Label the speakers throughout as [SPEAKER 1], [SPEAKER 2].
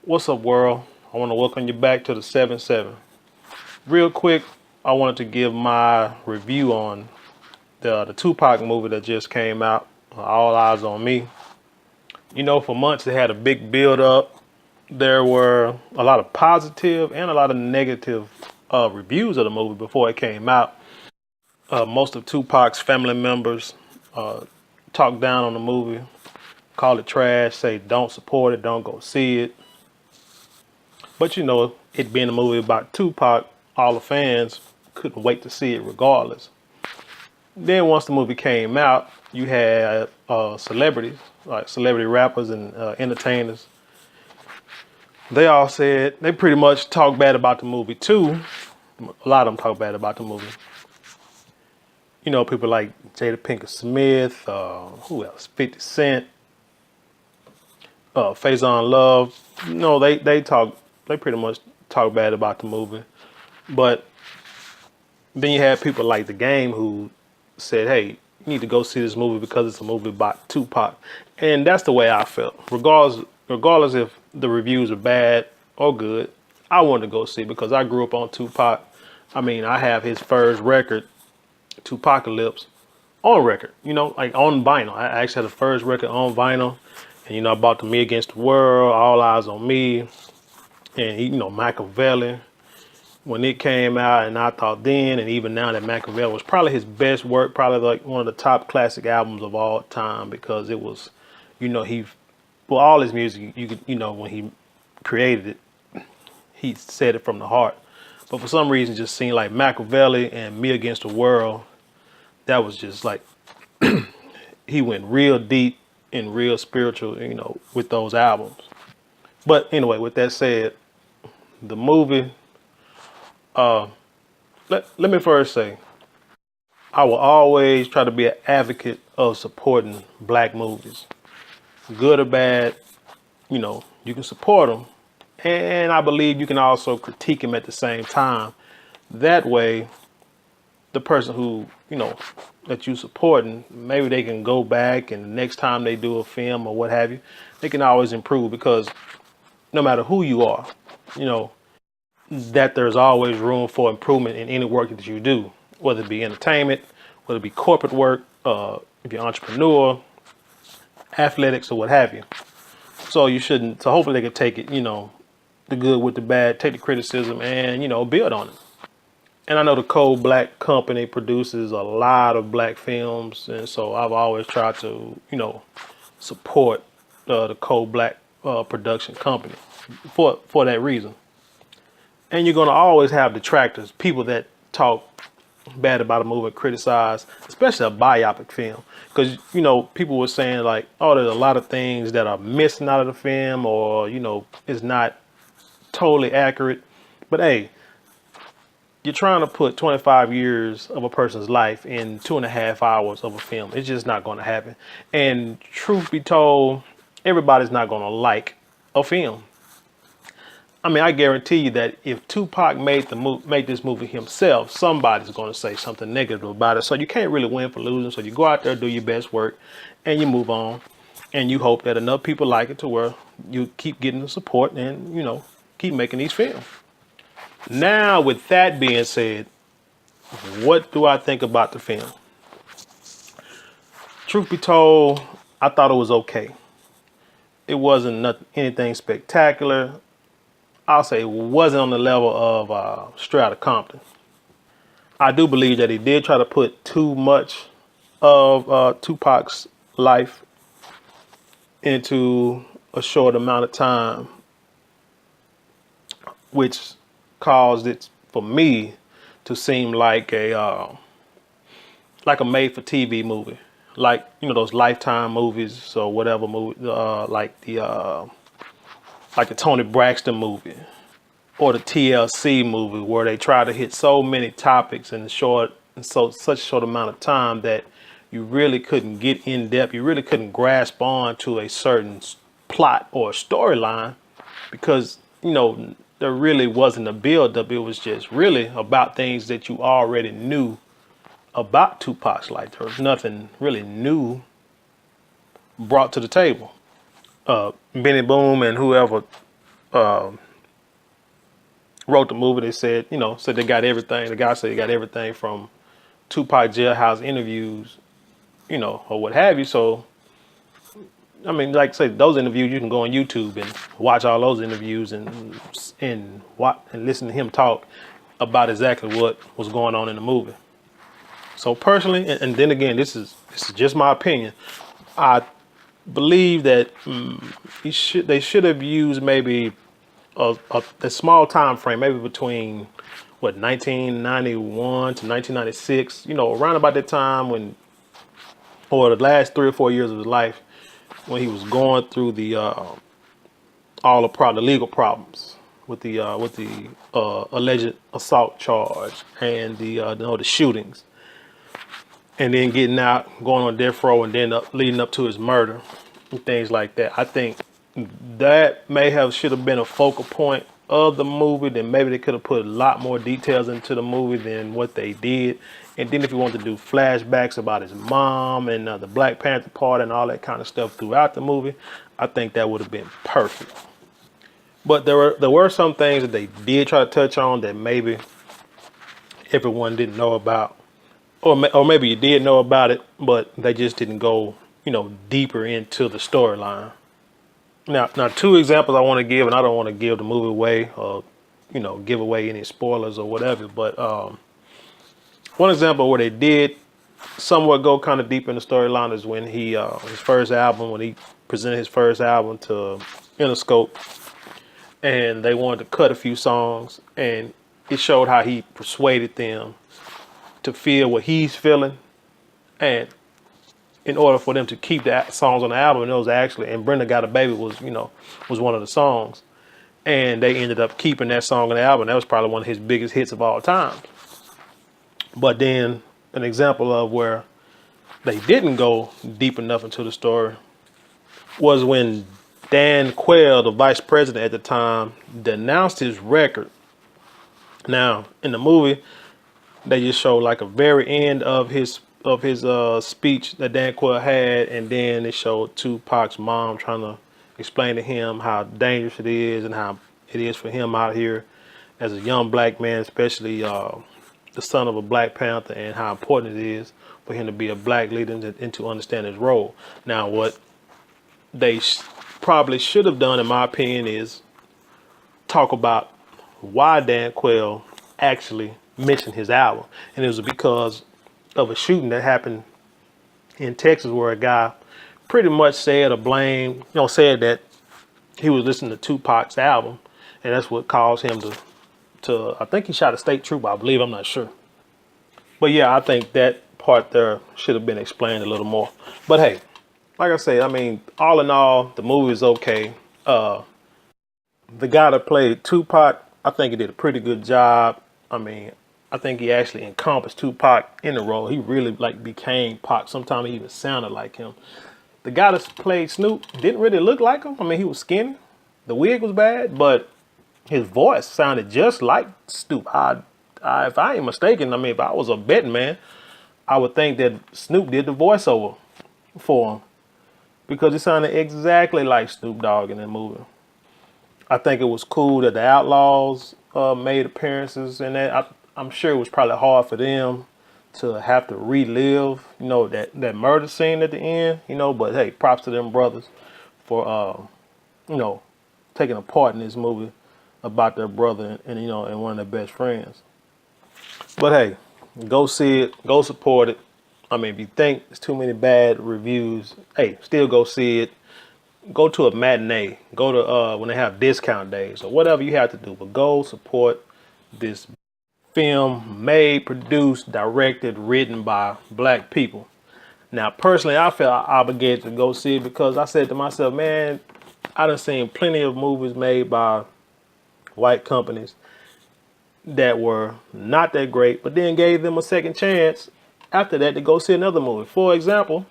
[SPEAKER 1] What's up, world? I want to welcome you back to the 7-7. Real quick, I wanted to give my review on the Tupac movie that just came out, All Eyez on Me. You know, for months they had a big build up. There were a lot of positive and a lot of negative reviews of the movie before it came out. Most of Tupac's family members talked down on the movie, call it trash, say don't support it, don't go see it. But you know, it being a movie about Tupac, all the fans couldn't wait to see it regardless. Then once the movie came out, you had celebrities, like celebrity rappers and entertainers. They all said, they pretty much talked bad about the movie too. A lot of them talk bad about the movie. You know, people like Jada Pinkett Smith, who else? 50 Cent, Faison Love. You know, they pretty much talk bad about the movie. But then you had people like The Game who said, hey, you need to go see this movie because it's a movie about Tupac. And that's the way I felt. Regardless if the reviews are bad or good, I wanted to go see it because I grew up on Tupac. I mean, I have his first record, Tupacalypse, on record, you know, like on vinyl. I actually had the first record on vinyl. And, you know, I bought the Me Against the World, All Eyez on Me, and, you know, Machiavelli. When it came out, and I thought then and even now that Machiavelli was probably his best work, probably like one of the top classic albums of all time, because it was, you know, all his music, you know, when he created it, he said it from the heart. But for some reason, it just seemed like Machiavelli and Me Against the World, that was just like, he went real deep and real spiritual, you know, with those albums. But anyway, with that said, the movie, let me first say, I will always try to be an advocate of supporting black movies. Good or bad, you know, you can support them. And I believe you can also critique them at the same time. That way, the person who, you know, that you supporting, maybe they can go back and the next time they do a film or what have you, they can always improve, because no matter who you are, you know, that there's always room for improvement in any work that you do, whether it be entertainment, whether it be corporate work, if you're an entrepreneur, athletics, or what have you. So you shouldn't, so hopefully they can take it, you know, the good with the bad, take the criticism and, you know, build on it. And I know the Cold Black Company produces a lot of black films, and so I've always tried to, you know, support the Cold Black production company for that reason. And you're gonna always have detractors, people that talk bad about a movie, criticize, especially a biopic film, because you know people were saying like, oh, there's a lot of things that are missing out of the film, or you know, it's not totally accurate. But hey, you're trying to put 25 years of a person's life in 2.5 hours of a film. It's just not going to happen. And truth be told, everybody's not going to like a film. I mean, I guarantee you that if Tupac made this movie himself, somebody's going to say something negative about it. So you can't really win for losing. So you go out there, do your best work, and you move on. And you hope that enough people like it to where you keep getting the support and, you know, keep making these films. Now, with that being said, what do I think about the film? Truth be told, I thought it was okay. It wasn't anything spectacular. I'll say it wasn't on the level of Straight Outta Compton. I do believe that he did try to put too much of Tupac's life into a short amount of time, which caused it for me to seem like a made-for-TV movie, like you know those Lifetime movies or whatever movie, like the Tony Braxton movie or the TLC movie, where they try to hit so many topics in such a short amount of time that you really couldn't get in depth. You really couldn't grasp on to a certain plot or storyline, because you know there really wasn't a build up. It was just really about things that you already knew about Tupac's life. There was nothing really new brought to the table. Benny Boom and whoever wrote the movie. They said, said they got everything. The guy said he got everything from Tupac jailhouse interviews, or what have you. So, I mean, like I say, those interviews, you can go on YouTube and watch all those interviews and watch and listen to him talk about exactly what was going on in the movie. So personally, and then again, this is just my opinion. I believe that they should have used maybe a small time frame, maybe between 1991 to 1996. Around about that time or the last 3 or 4 years of his life, when he was going through the legal problems with the alleged assault charge and the shootings, and then getting out, going on death row, and then leading up to his murder and things like that. I think that should have been a focal point of the movie. Then maybe they could have put a lot more details into the movie than what they did. And then if you want to do flashbacks about his mom and the Black Panther part and all that kind of stuff throughout the movie, I think that would have been perfect. But there were some things that they did try to touch on that maybe everyone didn't know about, or maybe you did know about it, but they just didn't go, deeper into the storyline. Now, two examples I want to give, and I don't want to give the movie away or, give away any spoilers or whatever. But one example where they did somewhat go kind of deep in the storyline is when when he presented his first album to Interscope, and they wanted to cut a few songs, and it showed how he persuaded them to feel what he's feeling, and in order for them to keep the songs on the album. And it was actually, and Brenda Got a Baby was one of the songs, and they ended up keeping that song on the album. That was probably one of his biggest hits of all time. But then an example of where they didn't go deep enough into the story was when Dan Quayle, the vice president at the time, denounced his record. Now, in the movie, they just showed like a very end of his speech that Dan Quayle had, and then they showed Tupac's mom trying to explain to him how dangerous it is and how it is for him out here as a young black man, especially the son of a Black Panther, and how important it is for him to be a black leader and to understand his role. Now, what they probably should have done, in my opinion, is talk about why Dan Quayle actually mentioned his album. And it was because of a shooting that happened in Texas where a guy pretty much said that he was listening to Tupac's album, and that's what caused him to I think he shot a state trooper, I believe, I'm not sure. But yeah, I think that part there should have been explained a little more. But hey, like I say, I mean, all in all, the movie is okay. The guy that played Tupac, I think he did a pretty good job. I mean, I think he actually encompassed Tupac in the role. He really became Pac. Sometimes he even sounded like him. The guy that played Snoop didn't really look like him. I mean, he was skinny. The wig was bad, but his voice sounded just like Snoop. If I ain't mistaken, I mean, if I was a betting man, I would think that Snoop did the voiceover for him, because he sounded exactly like Snoop Dogg in that movie. I think it was cool that the Outlaws made appearances, and I'm sure it was probably hard for them to have to relive, that murder scene at the end, but hey, props to them brothers for, taking a part in this movie about their brother and one of their best friends. But hey, go see it, go support it. I mean, if you think there's too many bad reviews, hey, still go see it. Go to a matinee. Go to when they have discount days or whatever you have to do. But go support this film made, produced, directed, written by black people. Now, personally, I felt obligated to go see it because I said to myself, man, I done seen plenty of movies made by white companies that were not that great, but then gave them a second chance after that to go see another movie. For example,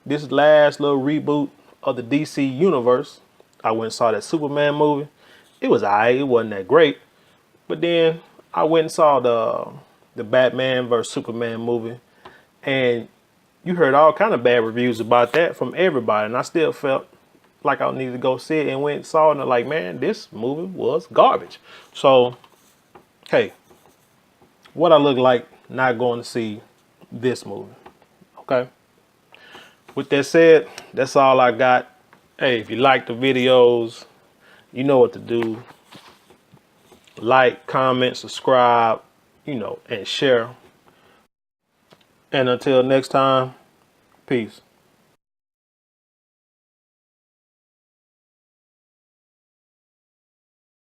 [SPEAKER 1] this last little reboot of the DC universe, I went and saw that Superman movie. It was alright, it wasn't that great. But then I went and saw the Batman vs Superman movie, and you heard all kind of bad reviews about that from everybody, and I still felt like I needed to go see it, and went and saw it, and I'm like, man, this movie was garbage. So, hey, what I look like not going to see this movie. Okay. With that said, that's all I got. Hey, if you like the videos, you know what to do. Like, comment, subscribe, and share. And until next time, peace.